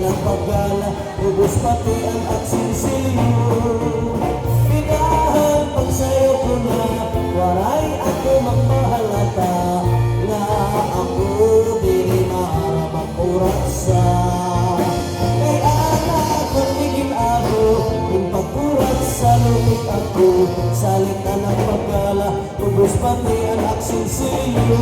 ng paggala, ubos pati ang aksinsilyo. Pinahan pagsayo ko na, waray ako magpahalata, nga ako dili maara magpuraksa. Kay anak kong ligin ako, kung pagkurat sa lumit ako, salit na ng paggala, ubos pati ang aksinsilyo.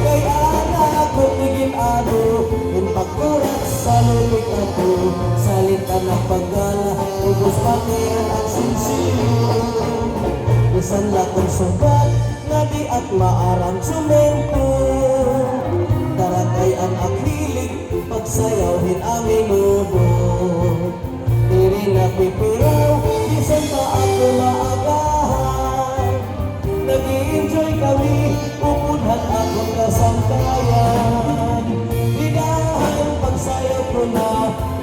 Kay anak ko tigin ano, yung pagkurat sa lumit ako, salita ng paggala, ubos pati ang aksinsilyo. Bisan lakong sugat, nga di at maarang sumento, daratay ang akrilik, pagsayawin ang minudo. Diri na pipiraw, bisan pa ako maagahan, nag-i-enjoy kami, pupudhan akong kasangkayan. Higahan pagsayaw ko na,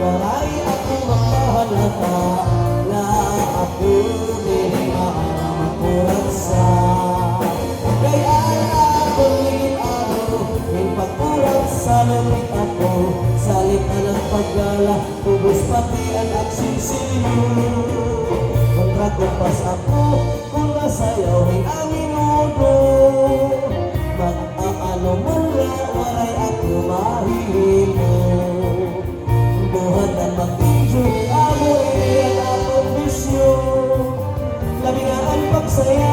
waray ako magpahalata, na ako dili maara magpuraksa. Kaya ako ligin ako, yung pagkurat sa lumit ako, salit na ng paggala, ubos pati ang aksinsilyo. Kontra kumpas ako, kung nasayawin ang minuto, mag-aano mula, waray ako mahihimo. Buhat ang mag-enjoy, ako iyan akong bisyo. Labingaan pagsaya,